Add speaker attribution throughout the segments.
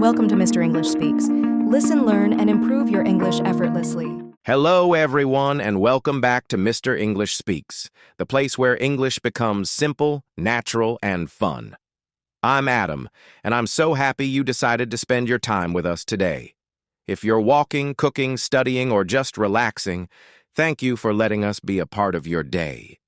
Speaker 1: Welcome to Mr. English Speaks. Listen, learn, and improve your English effortlessly.
Speaker 2: Hello, everyone, and welcome back to Mr. English Speaks, the place where English becomes simple, natural, and fun. I'm Adam, and I'm so happy you decided to spend your time with us today. If you're walking, cooking, studying, or just relaxing, thank you for letting us be a part of your day.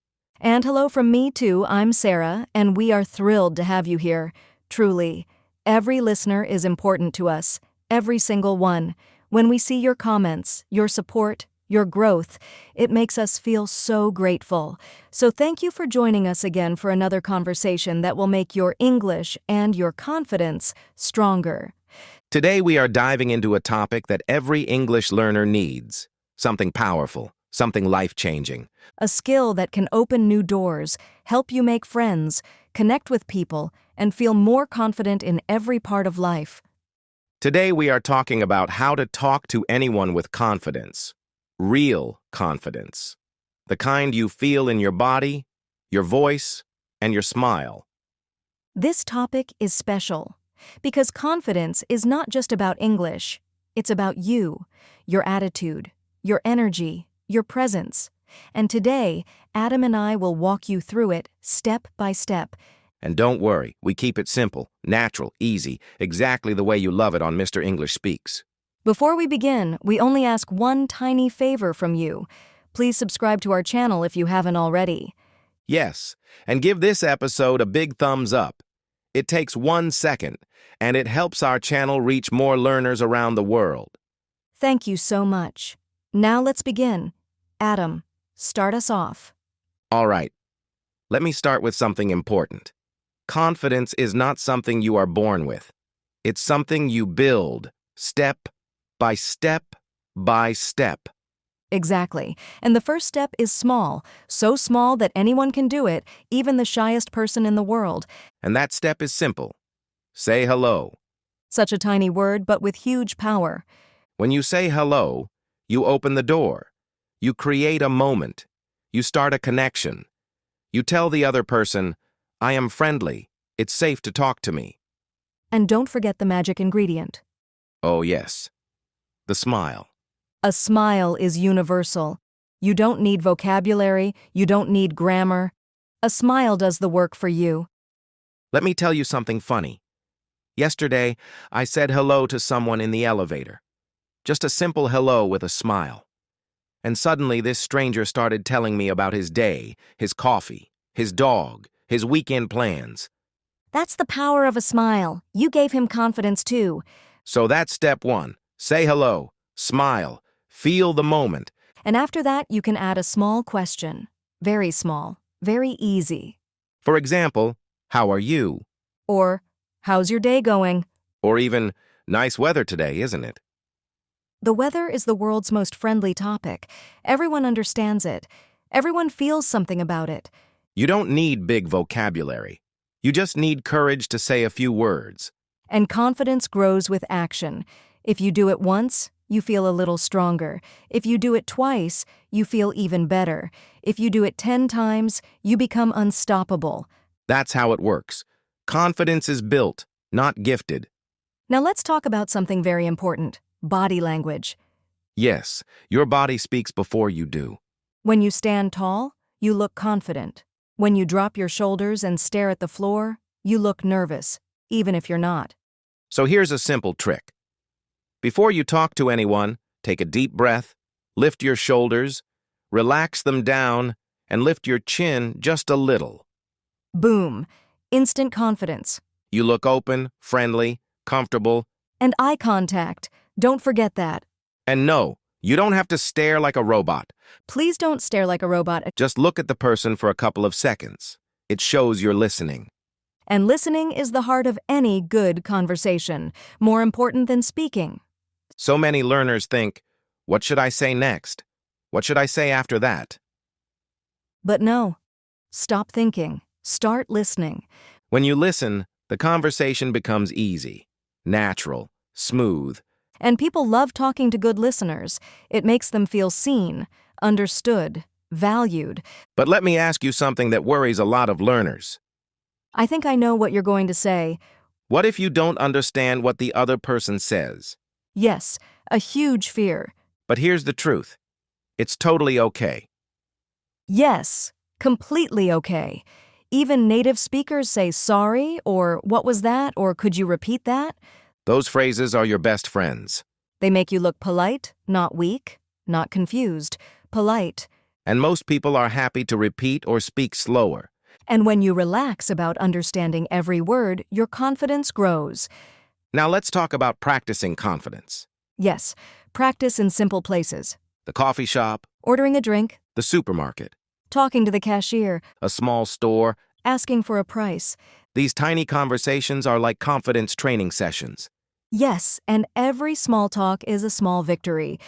Speaker 1: And hello from me, too. I'm Sarah, and we are thrilled to have you here. Truly, every listener is important to us, every single one. When we see your comments, your support, your growth, it makes us feel so grateful. So thank you for joining us again for another conversation that will make your English and your confidence stronger.
Speaker 2: Today we are diving into a topic that every English learner needs, something powerful, something life-changing.
Speaker 1: A skill that can open new doors, help you make friends, connect with people, and feel more confident in every part of life.
Speaker 2: Today we are talking about how to talk to anyone with confidence. Real confidence. The kind you feel in your body, your voice, and your smile.
Speaker 1: This topic is special because confidence is not just about English. It's about you, your attitude, your energy, your presence. And today, Adam and I will walk you through it step by step.
Speaker 2: And don't worry, we keep it simple, natural, easy, exactly the way you love it on Mr. English Speaks.
Speaker 1: Before we begin, we only ask one tiny favor from you. Please subscribe to our channel if you haven't already.
Speaker 2: Yes, and give this episode a big thumbs up. It takes 1 second, and it helps our channel reach more learners around the world.
Speaker 1: Thank you so much. Now let's begin. Adam, start us off.
Speaker 2: All right, let me start with something important. Confidence is not something you are born with. It's something you build, step by step by step.
Speaker 1: Exactly. And the first step is small, so small that anyone can do it, even the shyest person in the world.
Speaker 2: And that step is simple. Say hello.
Speaker 1: Such a tiny word, but with huge power.
Speaker 2: When you say hello, you open the door. You create a moment. You start a connection. You tell the other person, I am friendly. It's safe to talk to me.
Speaker 1: And don't forget the magic ingredient.
Speaker 2: Oh, yes. The smile.
Speaker 1: A smile is universal. You don't need vocabulary. You don't need grammar. A smile does the work for you.
Speaker 2: Let me tell you something funny. Yesterday, I said hello to someone in the elevator. Just a simple hello with a smile. And suddenly this stranger started telling me about his day, his coffee, his dog, his weekend plans.
Speaker 1: That's the power of a smile. You gave him confidence too.
Speaker 2: So that's step 1. Say hello, smile, feel the moment.
Speaker 1: And after that, you can add a small question. Very small, very easy.
Speaker 2: For example, how are you?
Speaker 1: Or, how's your day going?
Speaker 2: Or even, nice weather today, isn't it?
Speaker 1: The weather is the world's most friendly topic. Everyone understands it. Everyone feels something about it.
Speaker 2: You don't need big vocabulary. You just need courage to say a few words.
Speaker 1: And confidence grows with action. If you do it once, you feel a little stronger. If you do it twice, you feel even better. If you do it 10 times, you become unstoppable.
Speaker 2: That's how it works. Confidence is built, not gifted.
Speaker 1: Now let's talk about something very important. Body language.
Speaker 2: Yes, your body speaks before you do.
Speaker 1: When you stand tall, you look confident. When you drop your shoulders and stare at the floor, you look nervous, even if you're not.
Speaker 2: So here's a simple trick. Before you talk to anyone, take a deep breath, lift your shoulders, relax them down, and lift your chin just a little.
Speaker 1: Boom! Instant confidence.
Speaker 2: You look open, friendly, comfortable.
Speaker 1: And eye contact. Don't forget that.
Speaker 2: And no, you don't have to stare like a robot.
Speaker 1: Please don't stare like a robot.
Speaker 2: Just look at the person for a couple of seconds. It shows you're listening.
Speaker 1: And listening is the heart of any good conversation, more important than speaking.
Speaker 2: So many learners think, what should I say next? What should I say after that?
Speaker 1: But no. Stop thinking. Start listening.
Speaker 2: When you listen, the conversation becomes easy, natural, smooth.
Speaker 1: And people love talking to good listeners. It makes them feel seen, understood, valued.
Speaker 2: But let me ask you something that worries a lot of learners.
Speaker 1: I think I know what you're going to say.
Speaker 2: What if you don't understand what the other person says?
Speaker 1: Yes, a huge fear.
Speaker 2: But here's the truth. It's totally okay.
Speaker 1: Yes, completely okay. Even native speakers say sorry, or what was that, or could you repeat that?
Speaker 2: Those phrases are your best friends.
Speaker 1: They make you look polite, not weak, not confused, polite.
Speaker 2: And most people are happy to repeat or speak slower.
Speaker 1: And when you relax about understanding every word, your confidence grows.
Speaker 2: Now let's talk about practicing confidence.
Speaker 1: Yes, practice in simple places.
Speaker 2: The coffee shop,
Speaker 1: Ordering a drink,
Speaker 2: the supermarket,
Speaker 1: talking to the cashier,
Speaker 2: a small store.
Speaker 1: asking for a price.
Speaker 2: These tiny conversations are like confidence training sessions.
Speaker 1: Yes, and every small talk is a small victory.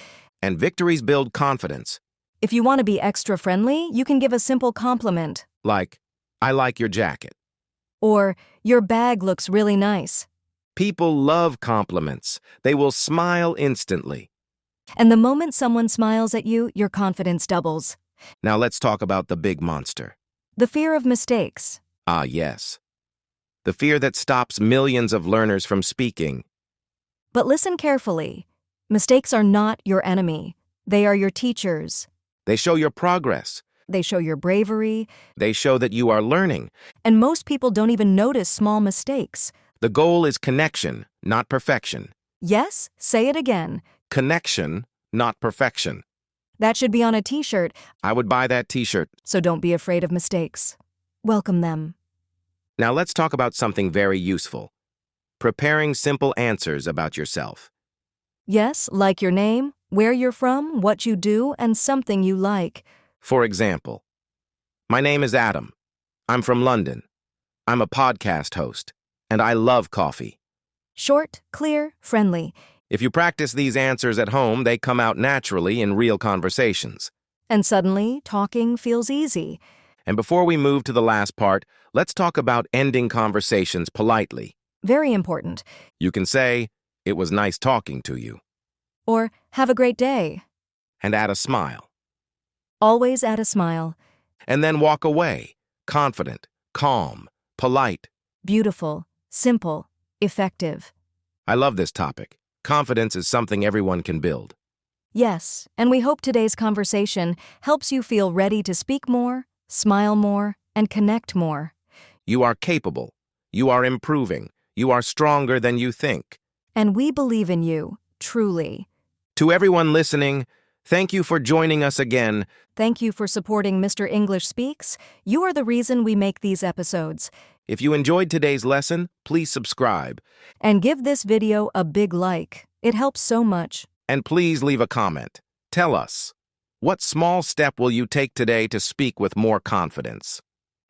Speaker 2: And victories build confidence.
Speaker 1: If you want to be extra friendly, you can give a simple compliment.
Speaker 2: Like, I like your jacket.
Speaker 1: Or, your bag looks really nice.
Speaker 2: People love compliments. They will smile instantly.
Speaker 1: And the moment someone smiles at you, your confidence doubles.
Speaker 2: Now let's talk about the big monster.
Speaker 1: The fear of mistakes.
Speaker 2: Ah, yes. The fear that stops millions of learners from speaking.
Speaker 1: But listen carefully. Mistakes are not your enemy. They are your teachers.
Speaker 2: They show your progress.
Speaker 1: They show your bravery.
Speaker 2: They show that you are learning.
Speaker 1: And most people don't even notice small mistakes.
Speaker 2: The goal is connection, not perfection.
Speaker 1: Yes, say it again.
Speaker 2: Connection, not perfection.
Speaker 1: That should be on a t-shirt,
Speaker 2: I would buy that t-shirt.
Speaker 1: so don't be afraid of mistakes. Welcome them.
Speaker 2: Now let's talk about something very useful. Preparing simple answers about yourself.
Speaker 1: Yes, like your name, where you're from, what you do, and something you like.
Speaker 2: For example, my name is Adam. I'm from London. I'm a podcast host, and I love coffee.
Speaker 1: Short, clear, friendly.
Speaker 2: If you practice these answers at home, they come out naturally in real conversations.
Speaker 1: And suddenly, talking feels easy.
Speaker 2: And before we move to the last part, let's talk about ending conversations politely.
Speaker 1: Very important.
Speaker 2: You can say, "It was nice talking to you,"
Speaker 1: Or, have a great day.
Speaker 2: and add a smile.
Speaker 1: Always add a smile.
Speaker 2: And then walk away, confident, calm, polite.
Speaker 1: Beautiful, simple, effective.
Speaker 2: I love this topic. Confidence is something everyone can build.
Speaker 1: Yes, and we hope today's conversation helps you feel ready to speak more, smile more, and connect more.
Speaker 2: You are capable. You are improving. You are stronger than you think.
Speaker 1: And we believe in you, truly.
Speaker 2: To everyone listening, thank you for joining us again.
Speaker 1: Thank you for supporting Mr. English Speaks. You are the reason we make these episodes.
Speaker 2: If you enjoyed today's lesson, please subscribe.
Speaker 1: And give this video a big like. It helps so much.
Speaker 2: And please leave a comment. Tell us, what small step will you take today to speak with more confidence?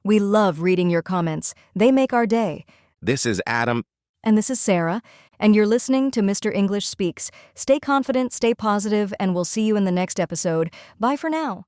Speaker 1: We love reading your comments. They make our day.
Speaker 2: This is Adam.
Speaker 1: And this is Sarah, and you're listening to Mr. English Speaks. Stay confident, stay positive, and we'll see you in the next episode. Bye for now.